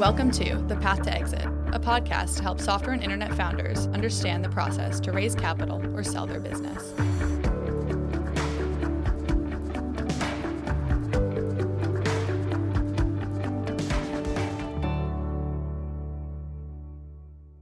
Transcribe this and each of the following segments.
Welcome to The Path to Exit, a podcast to help software and internet founders understand the process to raise capital or sell their business.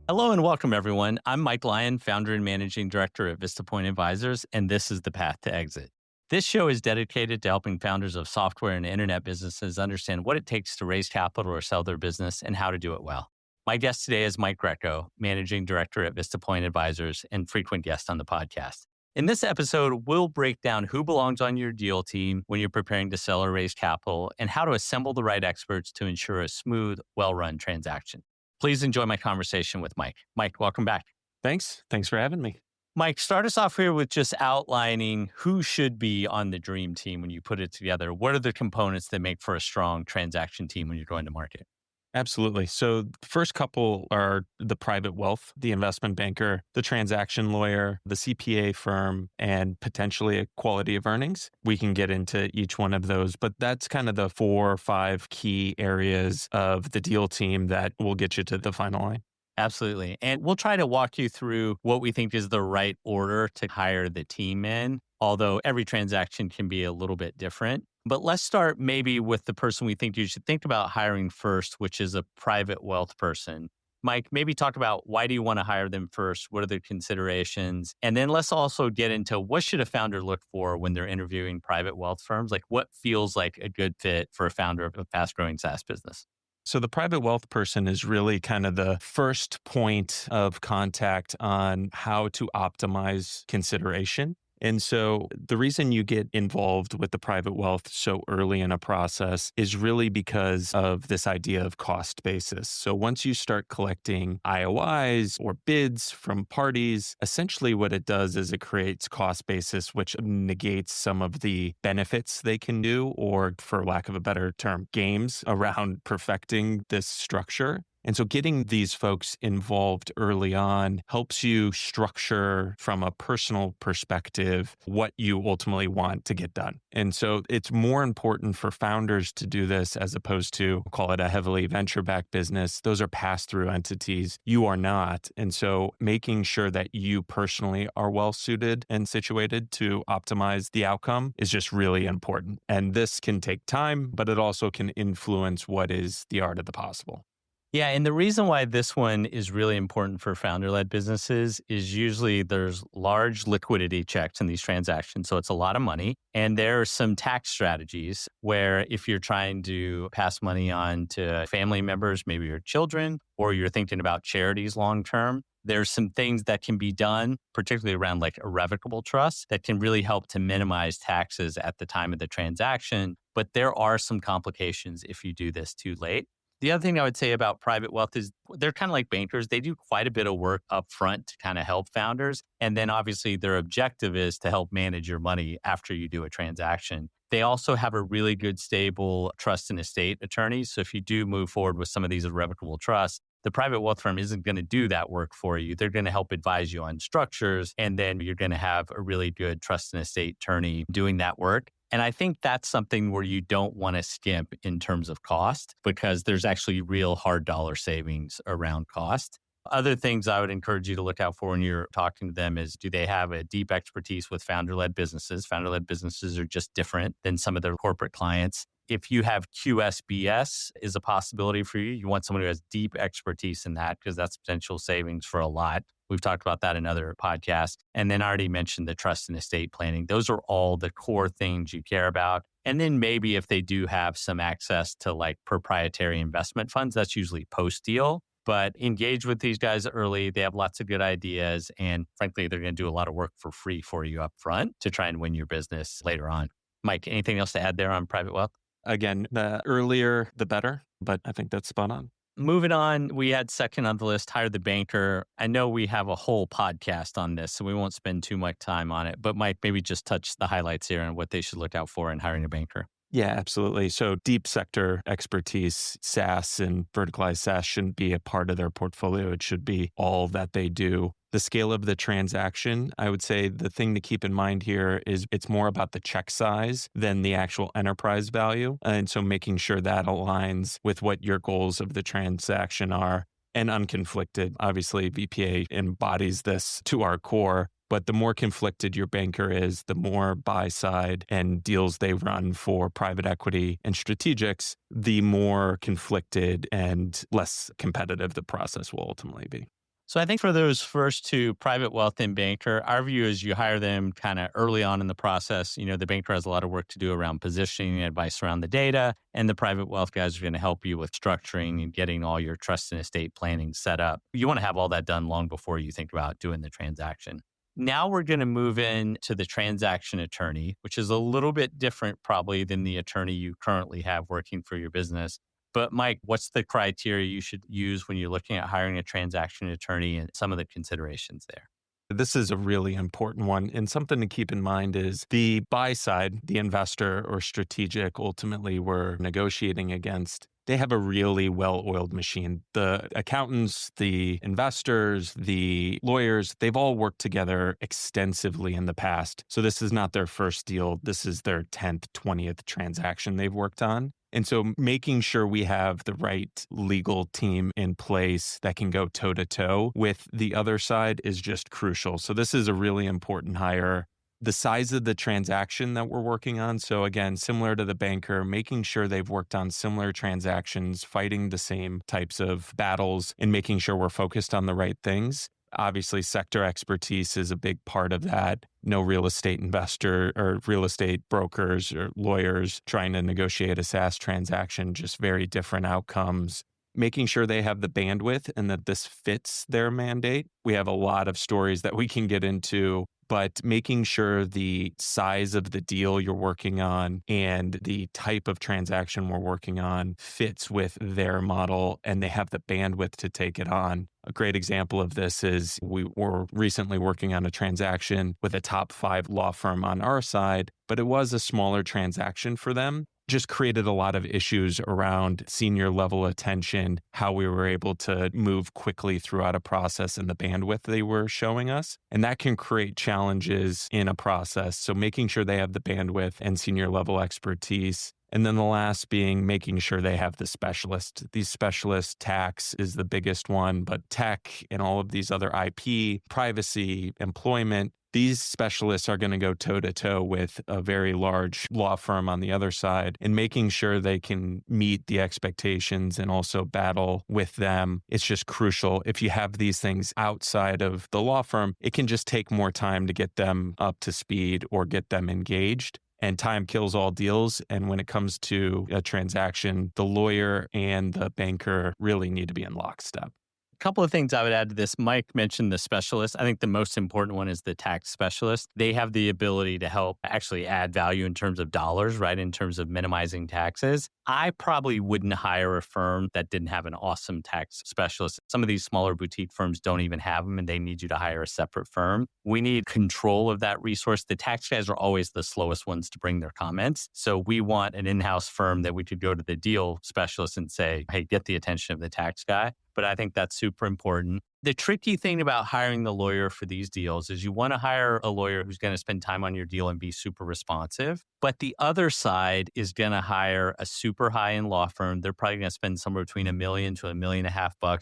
Hello and welcome, everyone. I'm Mike Lyon, founder and managing director at Vista Point Advisors, and this is The Path to Exit. This show is dedicated to helping founders of software and internet businesses understand what it takes to raise capital or sell their business and how to do it well. My guest today is Mike Greco, managing director at Vista Point Advisors and frequent guest on the podcast. In this episode, we'll break down who belongs on your deal team when you're preparing to sell or raise capital and how to assemble the right experts to ensure a smooth, well-run transaction. Please enjoy my conversation with Mike. Mike, welcome back. Thanks for having me. Mike, start us off here with just outlining who should be on the dream team when you put it together. What are the components that make for a strong transaction team when you're going to market? Absolutely. So the first couple are the private wealth, the investment banker, the transaction lawyer, the CPA firm, and potentially a quality of earnings. We can get into each one of those, but that's kind of the 4 or 5 key areas of the deal team that will get you to the final line. Absolutely. And we'll try to walk you through what we think is the right order to hire the team in, although every transaction can be a little bit different. But let's start maybe with the person we think you should think about hiring first, which is a private wealth person. Mike, maybe talk about why do you want to hire them first? What are the considerations? And then let's also get into what should a founder look for when they're interviewing private wealth firms? Like what feels like a good fit for a founder of a fast-growing SaaS business? So the private wealth person is really kind of the first point of contact on how to optimize consideration. And so the reason you get involved with the private wealth so early in a process is really because of this idea of cost basis. So once you start collecting IOIs or bids from parties, essentially what it does is it creates cost basis, which negates some of the benefits they can do, or for lack of a better term, games around perfecting this structure. And so getting these folks involved early on helps you structure from a personal perspective what you ultimately want to get done. And so it's more important for founders to do this as opposed to call it a heavily venture-backed business. Those are pass-through entities. You are not. And so making sure that you personally are well-suited and situated to optimize the outcome is just really important. And this can take time, but it also can influence what is the art of the possible. Yeah, and the reason why this one is really important for founder-led businesses is usually there's large liquidity checks in these transactions, so it's a lot of money. And there are some tax strategies where if you're trying to pass money on to family members, maybe your children, or you're thinking about charities long-term, there's some things that can be done, particularly around like irrevocable trusts, that can really help to minimize taxes at the time of the transaction. But there are some complications if you do this too late. The other thing I would say about private wealth is they're kind of like bankers. They do quite a bit of work up front to kind of help founders. And then obviously their objective is to help manage your money after you do a transaction. They also have a really good, stable trust and estate attorney. So if you do move forward with some of these irrevocable trusts, the private wealth firm isn't going to do that work for you. They're going to help advise you on structures. And then you're going to have a really good trust and estate attorney doing that work. And I think that's something where you don't want to skimp in terms of cost because there's actually real hard dollar savings around cost. Other things I would encourage you to look out for when you're talking to them is, do they have a deep expertise with founder-led businesses? Founder-led businesses are just different than some of their corporate clients. If you have QSBS is a possibility for you. You want someone who has deep expertise in that because that's potential savings for a lot. We've talked about that in other podcasts. And then I already mentioned the trust and estate planning. Those are all the core things you care about. And then maybe if they do have some access to like proprietary investment funds, that's usually post-deal. But engage with these guys early. They have lots of good ideas. And frankly, they're going to do a lot of work for free for you up front to try and win your business later on. Mike, anything else to add there on private wealth? Again, the earlier, the better, but I think that's spot on. Moving on, we had second on the list, hire the banker. I know we have a whole podcast on this, so we won't spend too much time on it. But Mike, maybe just touch the highlights here and what they should look out for in hiring a banker. Yeah, absolutely. So deep sector expertise, SaaS and verticalized SaaS shouldn't be a part of their portfolio. It should be all that they do. The scale of the transaction, I would say the thing to keep in mind here is it's more about the check size than the actual enterprise value. And so making sure that aligns with what your goals of the transaction are. And unconflicted, obviously, VPA embodies this to our core. But the more conflicted your banker is, the more buy side and deals they run for private equity and strategics, the more conflicted and less competitive the process will ultimately be. So I think for those first two, private wealth and banker, our view is you hire them kind of early on in the process. The banker has a lot of work to do around positioning and advice around the data, and the private wealth guys are going to help you with structuring and getting all your trust and estate planning set up. You want to have all that done long before you think about doing the transaction. Now we're going to move into the transaction attorney, which is a little bit different probably than the attorney you currently have working for your business. But Mike, what's the criteria you should use when you're looking at hiring a transaction attorney and some of the considerations there? This is a really important one. And something to keep in mind is the buy side, the investor or strategic, ultimately we're negotiating against. They have a really well-oiled machine. The accountants, the investors, the lawyers, they've all worked together extensively in the past. So this is not their first deal. This is their 10th, 20th transaction they've worked on. And so making sure we have the right legal team in place that can go toe to toe with the other side is just crucial. So this is a really important hire. The size of the transaction that we're working on. So again, similar to the banker, making sure they've worked on similar transactions, fighting the same types of battles and making sure we're focused on the right things. Obviously, sector expertise is a big part of that. No real estate investor or real estate brokers or lawyers trying to negotiate a SaaS transaction, just very different outcomes. Making sure they have the bandwidth and that this fits their mandate. We have a lot of stories that we can get into, but making sure the size of the deal you're working on and the type of transaction we're working on fits with their model and they have the bandwidth to take it on. A great example of this is we were recently working on a transaction with a top 5 law firm on our side, but it was a smaller transaction for them. Just created a lot of issues around senior level attention, how we were able to move quickly throughout a process and the bandwidth they were showing us. And that can create challenges in a process. So making sure they have the bandwidth and senior level expertise. And then the last being making sure they have the specialist. These specialists, tax is the biggest one, but tech and all of these other IP, privacy, employment, these specialists are going to go toe to toe with a very large law firm on the other side and making sure they can meet the expectations and also battle with them. It's just crucial. If you have these things outside of the law firm, it can just take more time to get them up to speed or get them engaged. And time kills all deals. And when it comes to a transaction, the lawyer and the banker really need to be in lockstep. Couple of things I would add to this. Mike mentioned the specialist. I think the most important one is the tax specialist. They have the ability to help actually add value in terms of dollars, right? In terms of minimizing taxes. I probably wouldn't hire a firm that didn't have an awesome tax specialist. Some of these smaller boutique firms don't even have them and they need you to hire a separate firm. We need control of that resource. The tax guys are always the slowest ones to bring their comments. So we want an in-house firm that we could go to the deal specialist and say, hey, get the attention of the tax guy. But I think that's super important. The tricky thing about hiring the lawyer for these deals is you want to hire a lawyer who's going to spend time on your deal and be super responsive. But the other side is going to hire a super high-end law firm. They're probably going to spend somewhere between $1 million to $1.5 million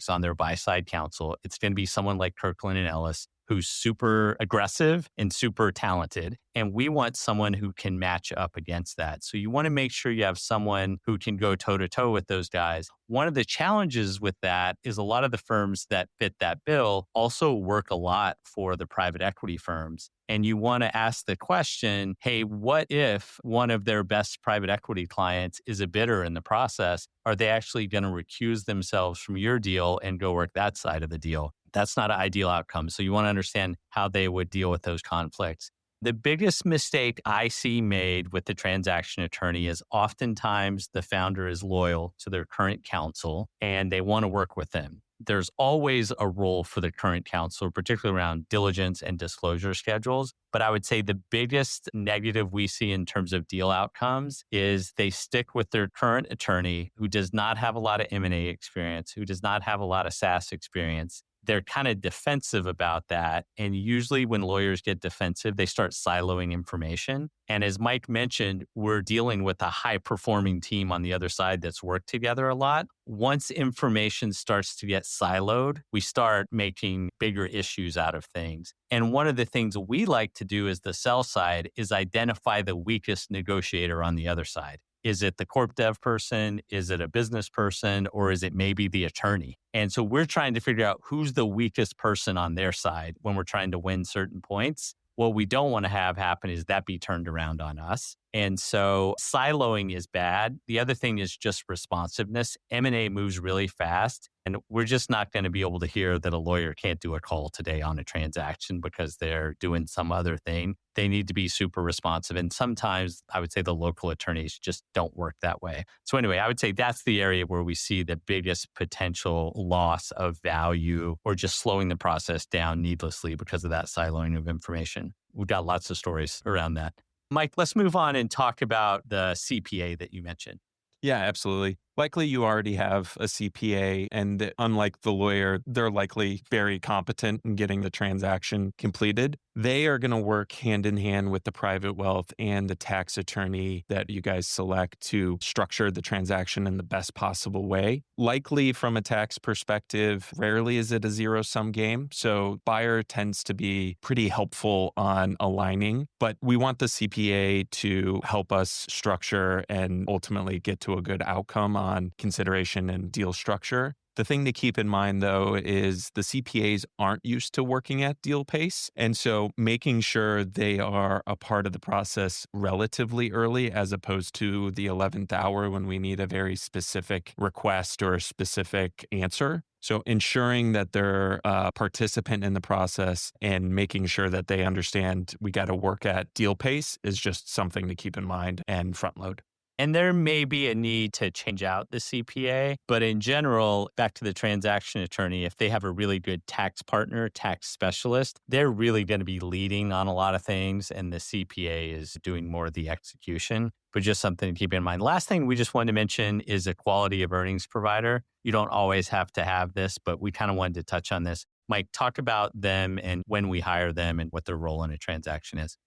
on their buy-side counsel. It's going to be someone like Kirkland and Ellis, who's super aggressive and super talented. And we want someone who can match up against that. So you want to make sure you have someone who can go toe to toe with those guys. One of the challenges with that is a lot of the firms that fit that bill also work a lot for the private equity firms. And you want to ask the question, hey, what if one of their best private equity clients is a bidder in the process? Are they actually going to recuse themselves from your deal and go work that side of the deal? That's not an ideal outcome. So you want to understand how they would deal with those conflicts. The biggest mistake I see made with the transaction attorney is oftentimes the founder is loyal to their current counsel and they want to work with them. There's always a role for the current counsel, particularly around diligence and disclosure schedules. But I would say the biggest negative we see in terms of deal outcomes is they stick with their current attorney who does not have a lot of M&A experience, who does not have a lot of SaaS experience. They're kind of defensive about that. And usually when lawyers get defensive, they start siloing information. And as Mike mentioned, we're dealing with a high performing team on the other side that's worked together a lot. Once information starts to get siloed, we start making bigger issues out of things. And one of the things we like to do as the sell side is identify the weakest negotiator on the other side. Is it the corp dev person? Is it a business person? Or is it maybe the attorney? And so we're trying to figure out who's the weakest person on their side when we're trying to win certain points. What we don't want to have happen is that be turned around on us. And so siloing is bad. The other thing is just responsiveness. M&A moves really fast, and we're just not going to be able to hear that a lawyer can't do a call today on a transaction because they're doing some other thing. They need to be super responsive. And sometimes I would say the local attorneys just don't work that way. So anyway, I would say that's the area where we see the biggest potential loss of value or just slowing the process down needlessly because of that siloing of information. We've got lots of stories around that. Mike, let's move on and talk about the CPA that you mentioned. Yeah, absolutely. Likely you already have a CPA, and unlike the lawyer, they're likely very competent in getting the transaction completed. They are going to work hand in hand with the private wealth and the tax attorney that you guys select to structure the transaction in the best possible way. Likely from a tax perspective, rarely is it a zero-sum game. So buyer tends to be pretty helpful on aligning, but we want the CPA to help us structure and ultimately get to a good outcome on consideration and deal structure. The thing to keep in mind, though, is the CPAs aren't used to working at deal pace. And so making sure they are a part of the process relatively early as opposed to the 11th hour when we need a very specific request or a specific answer. So ensuring that they're a participant in the process and making sure that they understand we got to work at deal pace is just something to keep in mind and front load. And there may be a need to change out the CPA, but in general, back to the transaction attorney, if they have a really good tax partner, tax specialist, they're really going to be leading on a lot of things, and the CPA is doing more of the execution. But just something to keep in mind. Last thing we just wanted to mention is a quality of earnings provider. You don't always have to have this, but we kind of wanted to touch on this. Mike, talk about them and when we hire them and what their role in a transaction is.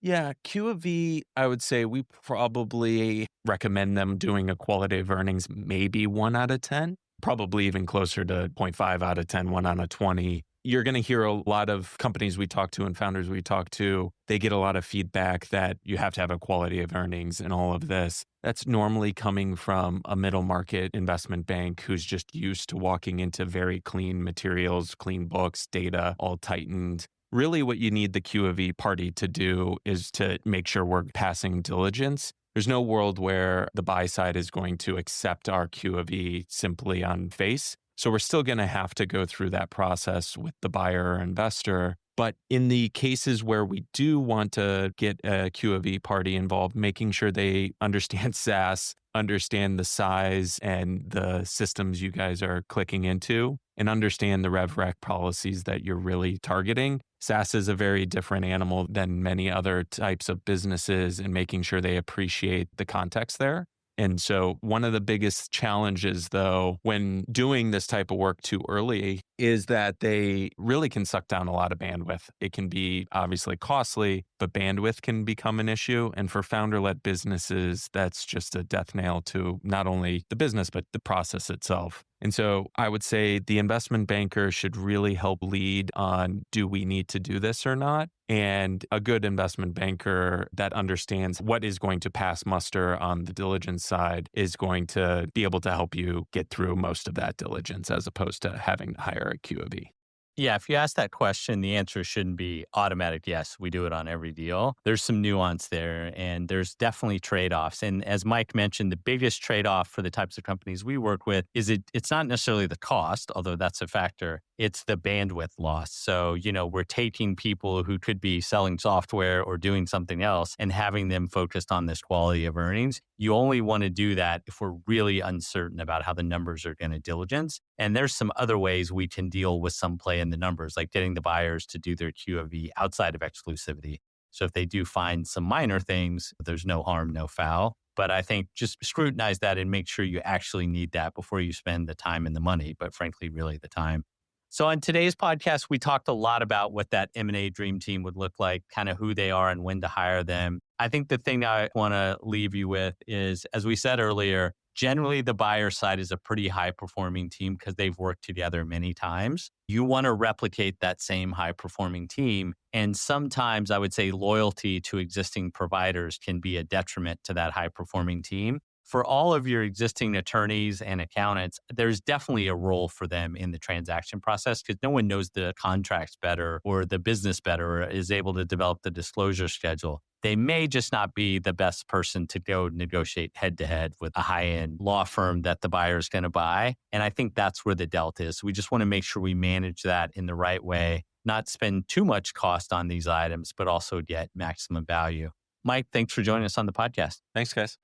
Yeah, Q of V, I would say we probably recommend them doing a quality of earnings, maybe 1 out of 10, probably even closer to 0.5 out of 10, 1 out of 20. You're going to hear a lot of companies we talk to and founders we talk to, they get a lot of feedback that you have to have a quality of earnings and all of this. That's normally coming from a middle market investment bank who's just used to walking into very clean materials, clean books, data, all tightened. Really what you need the Q of E party to do is to make sure we're passing diligence. There's no world where the buy side is going to accept our Q of E simply on face. So we're still going to have to go through that process with the buyer or investor. But in the cases where we do want to get a Q of E party involved, making sure they understand SaaS, understand the size and the systems you guys are clicking into, and understand the rev rec policies that you're really targeting. SaaS is a very different animal than many other types of businesses, and making sure they appreciate the context there. And so one of the biggest challenges, though, when doing this type of work too early is that they really can suck down a lot of bandwidth. It can be obviously costly, but bandwidth can become an issue. And for founder-led businesses, that's just a death nail to not only the business, but the process itself. And so I would say the investment banker should really help lead on, do we need to do this or not? And a good investment banker that understands what is going to pass muster on the diligence side is going to be able to help you get through most of that diligence as opposed to having to hire a Q of E. Yeah, if you ask that question, the answer shouldn't be automatic. Yes, we do it on every deal. There's some nuance there, and there's definitely trade-offs. And as Mike mentioned, the biggest trade-off for the types of companies we work with is it's not necessarily the cost, although that's a factor. It's the bandwidth loss. So, we're taking people who could be selling software or doing something else and having them focused on this quality of earnings. You only want to do that if we're really uncertain about how the numbers are going to diligence. And there's some other ways we can deal with some play in the numbers, like getting the buyers to do their QOV outside of exclusivity. So if they do find some minor things, there's no harm, no foul. But I think just scrutinize that and make sure you actually need that before you spend the time and the money, but frankly, really the time. So on today's podcast, we talked a lot about what that M&A dream team would look like, kind of who they are and when to hire them. I think the thing I want to leave you with is, as we said earlier, generally the buyer side is a pretty high performing team because they've worked together many times. You want to replicate that same high performing team. And sometimes I would say loyalty to existing providers can be a detriment to that high performing team. For all of your existing attorneys and accountants, there's definitely a role for them in the transaction process because no one knows the contracts better or the business better or is able to develop the disclosure schedule. They may just not be the best person to go negotiate head-to-head with a high-end law firm that the buyer is going to buy. And I think that's where the delta is. We just want to make sure we manage that in the right way, not spend too much cost on these items, but also get maximum value. Mike, thanks for joining us on the podcast. Thanks, guys.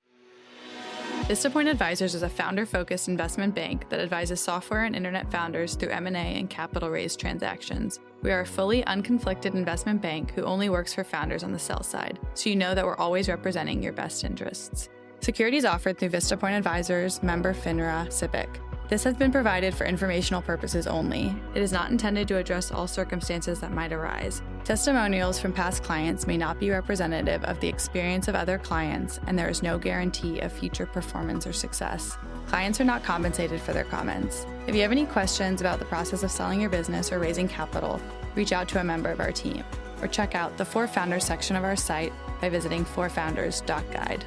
Vista Point Advisors is a founder-focused investment bank that advises software and internet founders through M&A and capital raise transactions. We are a fully unconflicted investment bank who only works for founders on the sell side, so you know that we're always representing your best interests. Securities offered through Vista Point Advisors, member FINRA, SIPC. This has been provided for informational purposes only. It is not intended to address all circumstances that might arise. Testimonials from past clients may not be representative of the experience of other clients, and there is no guarantee of future performance or success. Clients are not compensated for their comments. If you have any questions about the process of selling your business or raising capital, reach out to a member of our team, or check out the For Founders section of our site by visiting forfounders.guide.